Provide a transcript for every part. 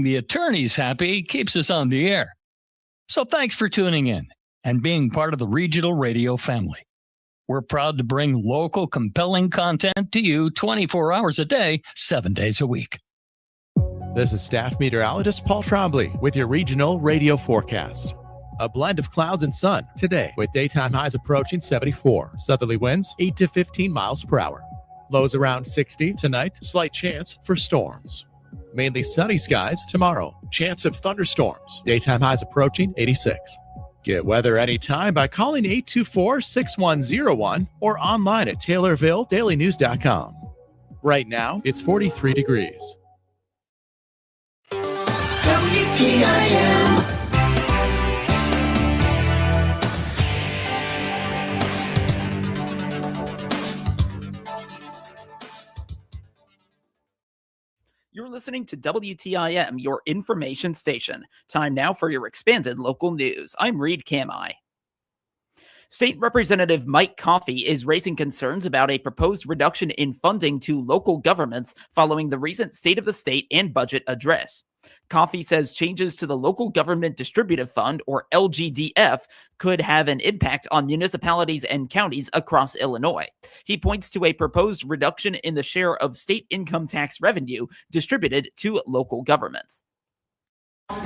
The attorneys happy keeps us on the air. So thanks for tuning in and being part of the Regional Radio family. We're proud to bring local, compelling content to you 24 hours a day, 7 days a week. This is staff meteorologist Paul Trombley with your Regional Radio forecast. A blend of clouds and sun today with daytime highs approaching 74. Southerly winds 8 to 15 miles per hour. Lows around 60 tonight. Slight chance for storms. Mainly sunny skies tomorrow. Chance of thunderstorms. Daytime highs approaching 86. Get weather anytime by calling 824-6101 or online at TaylorvilleDailyNews.com. Right now, it's 43 degrees. WTIM. You're listening to WTIM, your information station. Time now for your expanded local news. I'm Reed Kamai. State Representative Mike Coffey is raising concerns about a proposed reduction in funding to local governments following the recent State of the State and budget address. Coffey says changes to the Local Government Distributive Fund, or LGDF, could have an impact on municipalities and counties across Illinois. He points to a proposed reduction in the share of state income tax revenue distributed to local governments.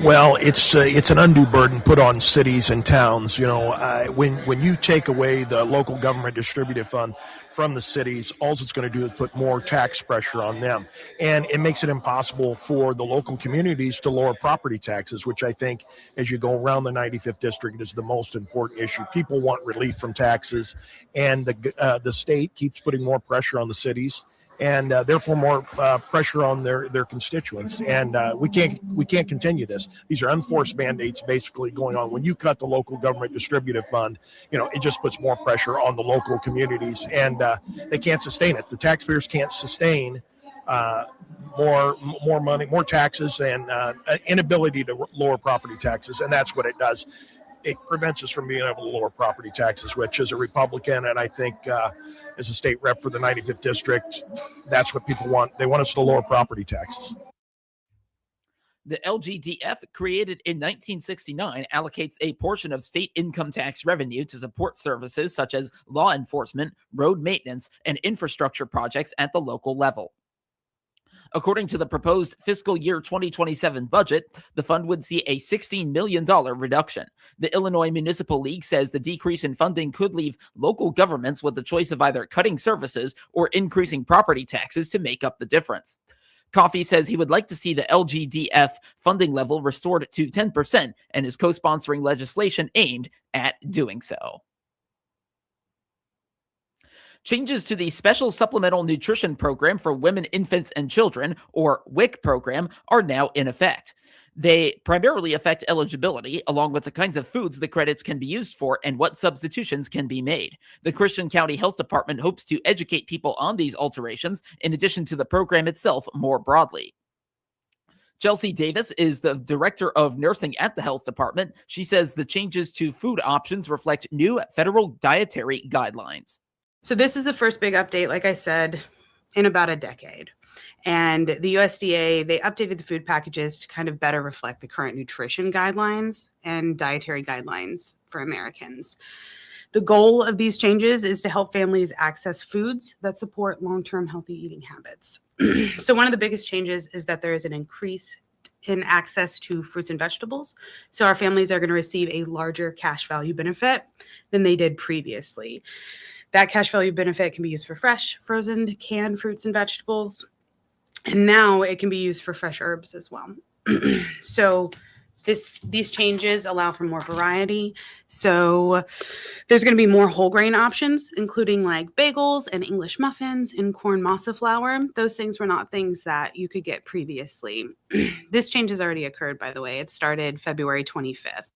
Well, it's an undue burden put on cities and towns. When you take away the local government distributive fund from the cities, all it's going to do is put more tax pressure on them, and it makes it impossible for the local communities to lower property taxes, which I think, as you go around the 95th district, is the most important issue. People want relief from taxes, and the state keeps putting more pressure on the cities, and therefore more pressure on their constituents. And we can't continue this. These are unforced mandates basically going on. When you cut the local government distributive fund, it just puts more pressure on the local communities, and they can't sustain it. The taxpayers can't sustain more money, more taxes, and inability to lower property taxes, and that's what it does. It prevents us from being able to lower property taxes, which, as a Republican, and I think as a state rep for the 95th district, that's what people want. They want us to lower property taxes. The LGDF, created in 1969, allocates a portion of state income tax revenue to support services such as law enforcement, road maintenance, and infrastructure projects at the local level. According to the proposed fiscal year 2027 budget, the fund would see a $16 million reduction. The Illinois Municipal League says the decrease in funding could leave local governments with the choice of either cutting services or increasing property taxes to make up the difference. Coffey says he would like to see the LGDF funding level restored to 10% and is co-sponsoring legislation aimed at doing so. Changes to the Special Supplemental Nutrition Program for Women, Infants, and Children, or WIC program, are now in effect. They primarily affect eligibility, along with the kinds of foods the credits can be used for and what substitutions can be made. The Christian County Health Department hopes to educate people on these alterations, in addition to the program itself more broadly. Chelsea Davis is the director of nursing at the health department. She says the changes to food options reflect new federal dietary guidelines. So this is the first big update, like I said, in about a decade. And the USDA, they updated the food packages to kind of better reflect the current nutrition guidelines and dietary guidelines for Americans. The goal of these changes is to help families access foods that support long-term healthy eating habits. So one of the biggest changes is that there is an increase in access to fruits and vegetables. So our families are going to receive a larger cash value benefit than they did previously. That cash value benefit can be used for fresh, frozen, canned fruits and vegetables. And now it can be used for fresh herbs as well. So these changes allow for more variety. So there's going to be more whole grain options, including like bagels and English muffins and corn masa flour. Those things were not things that you could get previously. This change has already occurred, by the way. It started February 25th.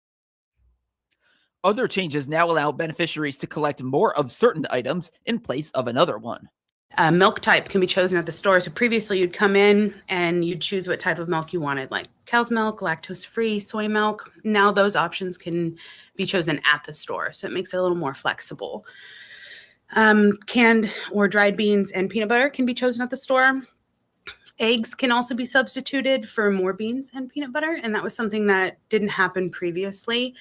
Other changes now allow beneficiaries to collect more of certain items in place of another one. Milk type can be chosen at the store. So previously you'd come in and you'd choose what type of milk you wanted, like cow's milk, lactose-free, soy milk. Now those options can be chosen at the store. So it makes it a little more flexible. Canned or dried beans and peanut butter can be chosen at the store. Eggs can also be substituted for more beans and peanut butter, and that was something that didn't happen previously.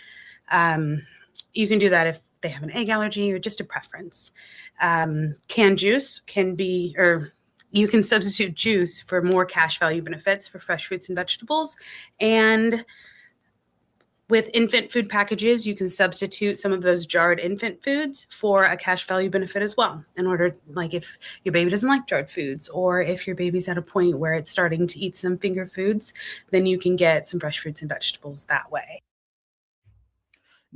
You can do that if they have an egg allergy or just a preference. Canned juice can be, or you can substitute juice for more cash value benefits for fresh fruits and vegetables. And with infant food packages, you can substitute some of those jarred infant foods for a cash value benefit as well. In order, like if your baby doesn't like jarred foods, or if your baby's at a point where it's starting to eat some finger foods, then you can get some fresh fruits and vegetables that way.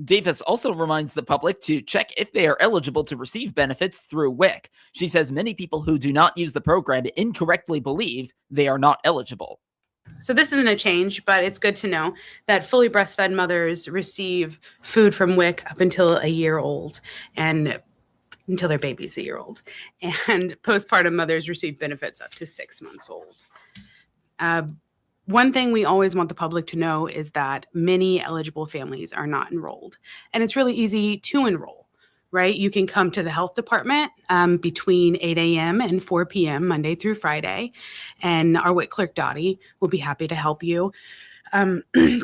Davis also reminds the public to check if they are eligible to receive benefits through WIC. She says many people who do not use the program incorrectly believe they are not eligible. So this isn't a change, but it's good to know that fully breastfed mothers receive food from WIC up until a year old, and until their baby's a year old. And postpartum mothers receive benefits up to 6 months old. One thing we always want the public to know is that many eligible families are not enrolled. And it's really easy to enroll, right? You can come to the health department between 8 a.m. and 4 p.m. Monday through Friday, and our WIC clerk, Dottie, will be happy to help you.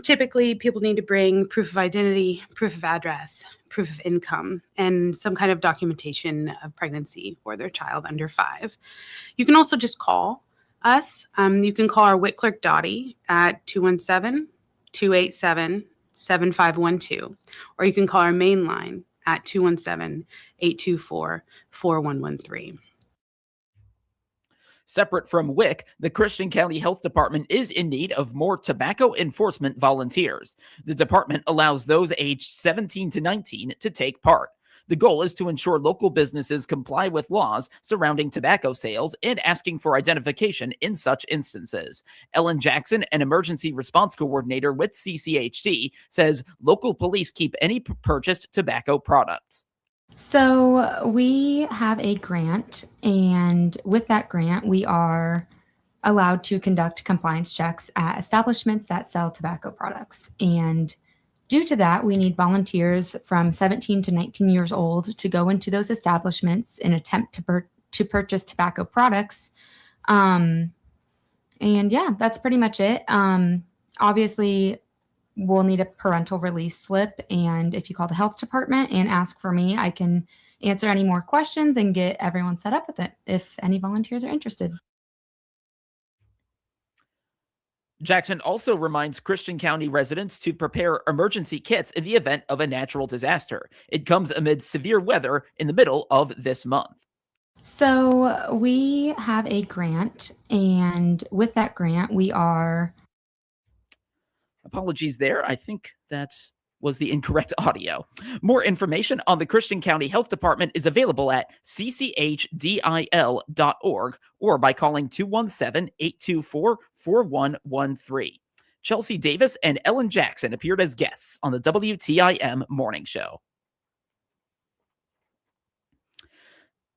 Typically, people need to bring proof of identity, proof of address, proof of income, and some kind of documentation of pregnancy for their child under 5. You can also just call us. You can call our WIC clerk, Dottie, at 217-287-7512, or you can call our main line at 217-824-4113. Separate from WIC, the Christian County Health Department is in need of more tobacco enforcement volunteers. The department allows those aged 17 to 19 to take part. The goal is to ensure local businesses comply with laws surrounding tobacco sales and asking for identification in such instances. Ellen Jackson, an emergency response coordinator with CCHD, says local police keep any purchased tobacco products. So we have a grant, and with that grant, we are allowed to conduct compliance checks at establishments that sell tobacco products. And due to that, we need volunteers from 17 to 19 years old to go into those establishments and attempt to purchase tobacco products. And yeah, that's pretty much it. Obviously, we'll need a parental release slip. And if you call the health department and ask for me, I can answer any more questions and get everyone set up with it if any volunteers are interested. Jackson also reminds Christian County residents to prepare emergency kits in the event of a natural disaster. It comes amid severe weather in the middle of this month. So we have a grant, and with that grant, we are... Apologies there. I think that was the incorrect audio. More information on the Christian County Health Department is available at cchdil.org or by calling 217-824-4113. Chelsea Davis and Ellen Jackson appeared as guests on the WTIM Morning Show.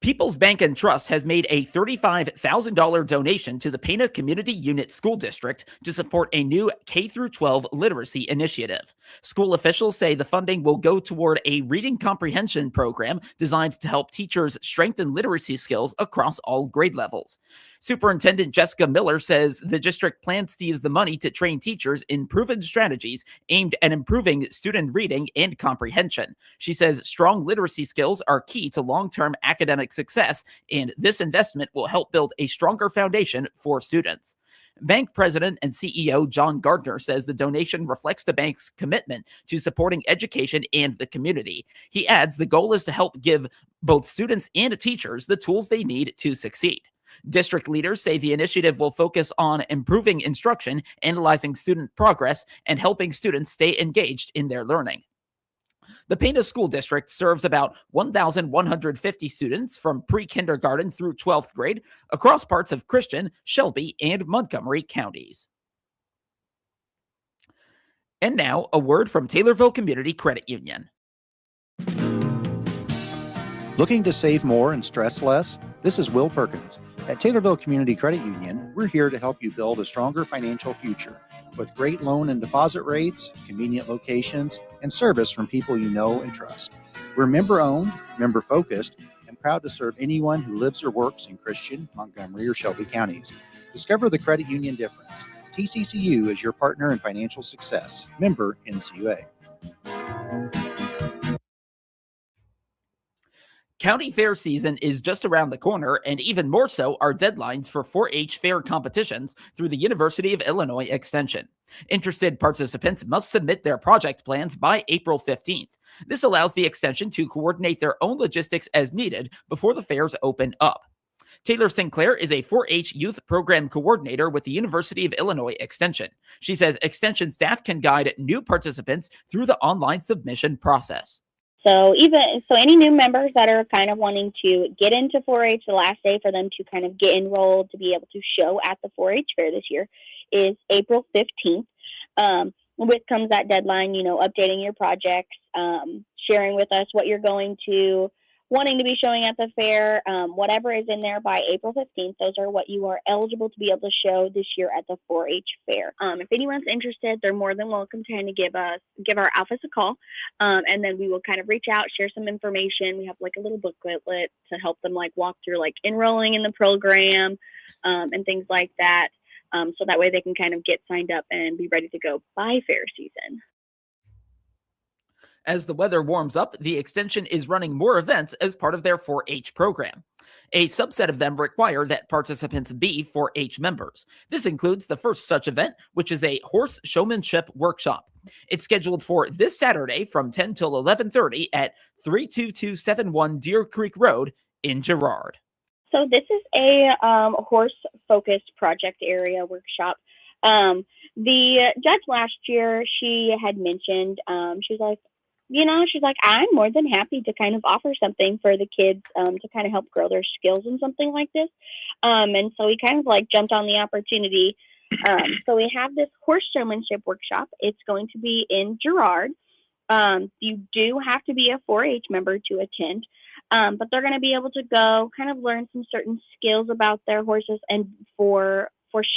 People's Bank and Trust has made a $35,000 donation to the Pana Community Unit School District to support a new K-12 literacy initiative. School officials say the funding will go toward a reading comprehension program designed to help teachers strengthen literacy skills across all grade levels. Superintendent Jessica Miller says the district plans to use the money to train teachers in proven strategies aimed at improving student reading and comprehension. She says strong literacy skills are key to long-term academic success, and this investment will help build a stronger foundation for students. Bank president and CEO John Gardner says the donation reflects the bank's commitment to supporting education and the community. He adds the goal is to help give both students and teachers the tools they need to succeed. District leaders say the initiative will focus on improving instruction, analyzing student progress, and helping students stay engaged in their learning. The Pana School District serves about 1,150 students from pre-kindergarten through 12th grade across parts of Christian, Shelby, and Montgomery counties. And now, a word from Taylorville Community Credit Union. Looking to save more and stress less? This is Will Perkins. At Taylorville Community Credit Union, we're here to help you build a stronger financial future with great loan and deposit rates, convenient locations, and service from people you know and trust. We're member-owned, member-focused, and proud to serve anyone who lives or works in Christian, Montgomery, or Shelby counties. Discover the credit union difference. TCCU is your partner in financial success. Member NCUA. County fair season is just around the corner, and even more so are deadlines for 4-H fair competitions through the University of Illinois Extension. Interested participants must submit their project plans by April 15th. This allows the Extension to coordinate their own logistics as needed before the fairs open up. Taylor Sinclair is a 4-H youth program coordinator with the University of Illinois Extension. She says Extension staff can guide new participants through the online submission process. So any new members that are kind of wanting to get into 4-H, the last day for them to kind of get enrolled to be able to show at the 4-H fair this year is April 15th. With comes that deadline, updating your projects, sharing with us what you're wanting to be showing at the fair, whatever is in there by April 15th. Those are what you are eligible to be able to show this year at the 4-H fair. If anyone's interested, they're more than welcome to kind of give our office a call, and then we will kind of reach out, share some information. We have like a little booklet to help them like walk through like enrolling in the program and things like that, so that way they can kind of get signed up and be ready to go by fair season. As the weather warms up, the Extension is running more events as part of their 4-H program. A subset of them require that participants be 4-H members. This includes the first such event, which is a horse showmanship workshop. It's scheduled for this Saturday from 10 till 11:30 at 32271 Deer Creek Road in Girard. So this is a horse-focused project area workshop. The judge last year, she had mentioned, she's like, I'm more than happy to kind of offer something for the kids to kind of help grow their skills in something like this. And so we kind of like jumped on the opportunity. So we have this horse showmanship workshop. It's going to be in Girard. You do have to be a 4-H member to attend, but they're going to be able to go kind of learn some certain skills about their horses, and for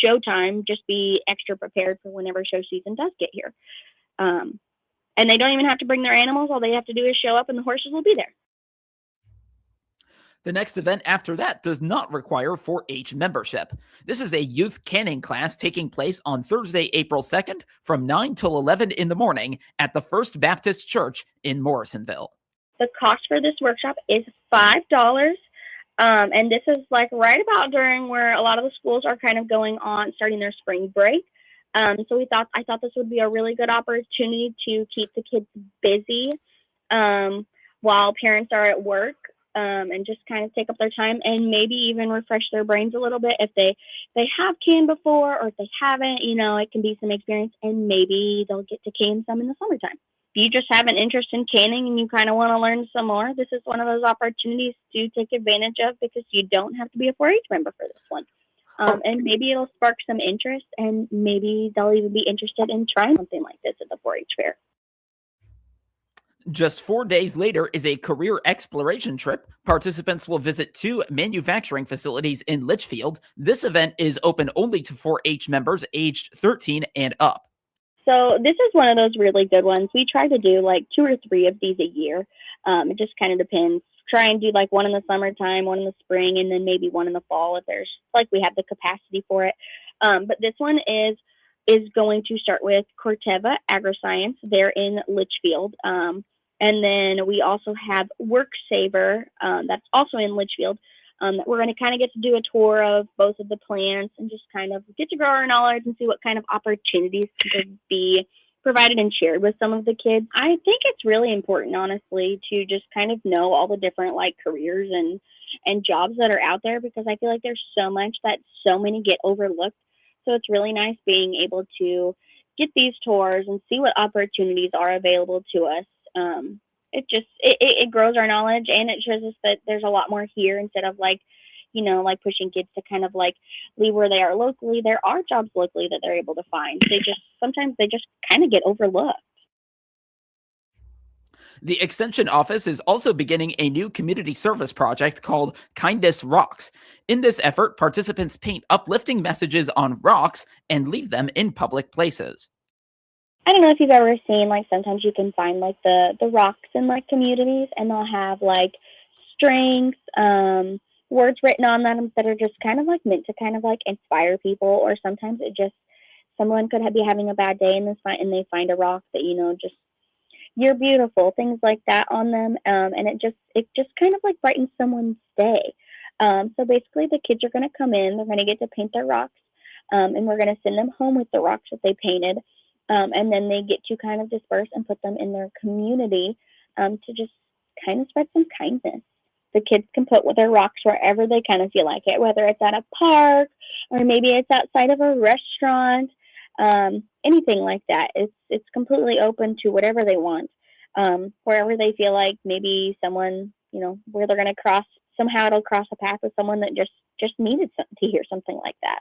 showtime, just be extra prepared for whenever show season does get here. And they don't even have to bring their animals. All they have to do is show up and the horses will be there. The next event after that does not require 4-H membership. This is a youth canning class taking place on Thursday, April 2nd from 9 till 11 in the morning at the First Baptist Church in Morrisonville. The cost for this workshop is $5. And this is like right about during where a lot of the schools are kind of starting their spring break. So I thought this would be a really good opportunity to keep the kids busy while parents are at work, and just kind of take up their time and maybe even refresh their brains a little bit. If they have canned before, or if they haven't, it can be some experience, and maybe they'll get to can some in the summertime. If you just have an interest in canning and you kind of want to learn some more, this is one of those opportunities to take advantage of, because you don't have to be a 4-H member for this one. And maybe it'll spark some interest, and maybe they'll even be interested in trying something like this at the 4-H fair. Just 4 days later is a career exploration trip. Participants will visit 2 manufacturing facilities in Litchfield. This event is open only to 4-H members aged 13 and up. So this is one of those really good ones. We try to do like 2 or 3 of these a year. It just kind of depends. Try and do like one in the summertime, one in the spring, and then maybe one in the fall if we have the capacity for it. But this one is going to start with Corteva AgriScience. They're in Litchfield. And then we also have WorkSaver, that's also in Litchfield. That we're going to kind of get to do a tour of both of the plants and just kind of get to grow our knowledge and see what kind of opportunities could be provided and shared with some of the kids. I think it's really important, honestly, to just kind of know all the different like careers and jobs that are out there, because I feel like there's so much that so many get overlooked. So it's really nice being able to get these tours and see what opportunities are available to us. It grows our knowledge, and it shows us that there's a lot more here, instead of like pushing kids to kind of like leave where they are locally. There are jobs locally that they're able to find. Sometimes they just kind of get overlooked. The Extension office is also beginning a new community service project called Kindness Rocks. In this effort, participants paint uplifting messages on rocks and leave them in public places. I don't know if you've ever seen, like, sometimes you can find like the rocks in like communities, and they'll have like strength, words written on them that are just kind of like meant to kind of like inspire people, or sometimes it just someone could be having a bad day and they find a rock that, you know, just you're beautiful, things like that on them. And it just kind of like brightens someone's day. So basically the kids are going to come in, they're going to get to paint their rocks, and we're going to send them home with the rocks that they painted. And then they get to kind of disperse and put them in their community, to just kind of spread some kindness. The kids can put their rocks wherever they kind of feel like it, whether it's at a park or maybe it's outside of a restaurant, anything like that. It's completely open to whatever they want, wherever they feel like maybe someone, you know, where they're going to somehow it'll cross a path with someone that just needed to hear something like that.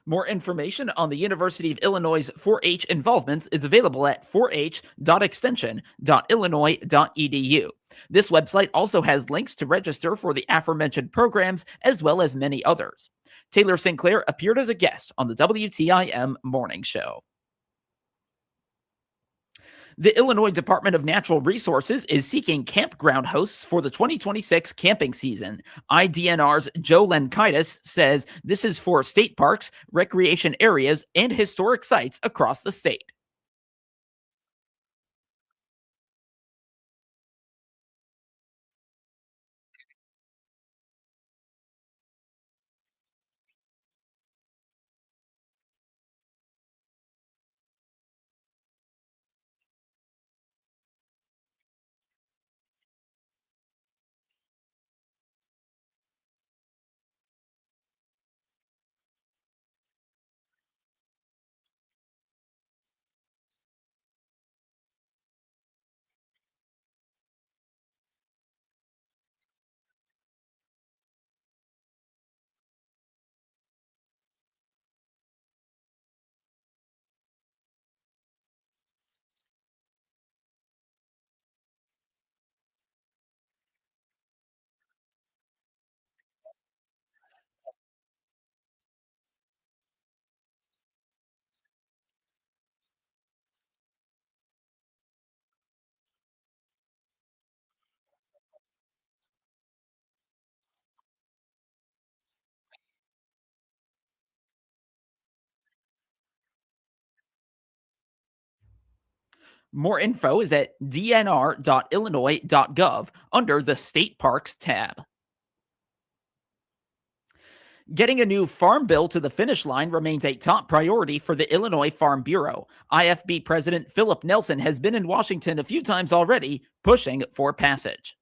More information on the University of Illinois' 4-H involvement is available at 4h.extension.illinois.edu. This website also has links to register for the aforementioned programs, as well as many others. Taylor Sinclair appeared as a guest on the WTIM Morning Show. The Illinois Department of Natural Resources is seeking campground hosts for the 2026 camping season. IDNR's Joe Lenkaitis says this is for state parks, recreation areas, and historic sites across the state. More info is at dnr.illinois.gov under the State Parks tab. Getting a new farm bill to the finish line remains a top priority for the Illinois Farm Bureau. IFB President Philip Nelson has been in Washington a few times already, pushing for passage.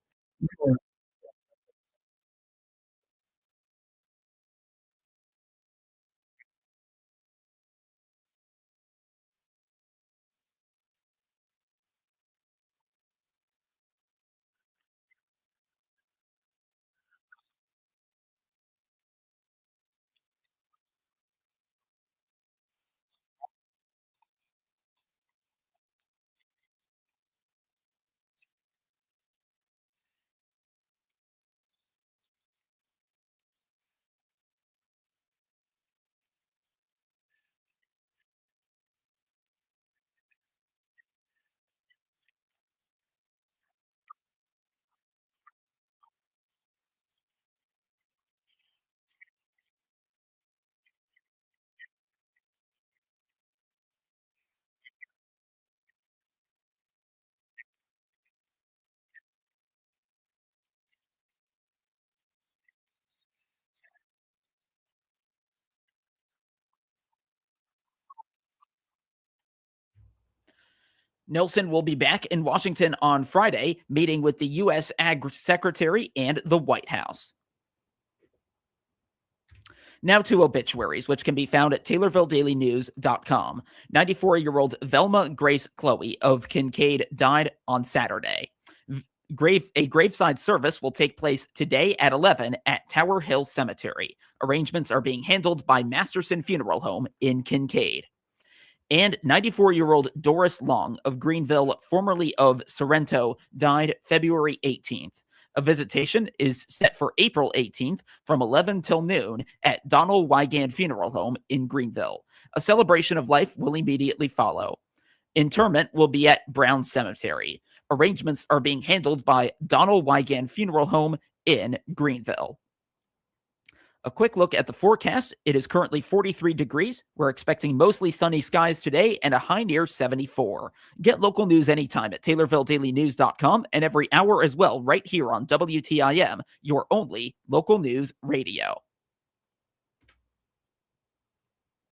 Nelson will be back in Washington on Friday, meeting with the U.S. Ag Secretary and the White House. Now to obituaries, which can be found at TaylorvilleDailyNews.com. 94-year-old Velma Grace Chloe of Kincaid died on Saturday. A graveside service will take place today at 11 at Tower Hill Cemetery. Arrangements are being handled by Masterson Funeral Home in Kincaid. And 94-year-old Doris Long of Greenville, formerly of Sorrento, died February 18th. A visitation is set for April 18th from 11 till noon at Donald Wygand Funeral Home in Greenville. A celebration of life will immediately follow. Interment will be at Brown Cemetery. Arrangements are being handled by Donald Wiegand Funeral Home in Greenville. A quick look at the forecast. It is currently 43 degrees. We're expecting mostly sunny skies today and a high near 74. Get local news anytime at TaylorvilleDailyNews.com and every hour as well right here on WTIM, your only local news radio.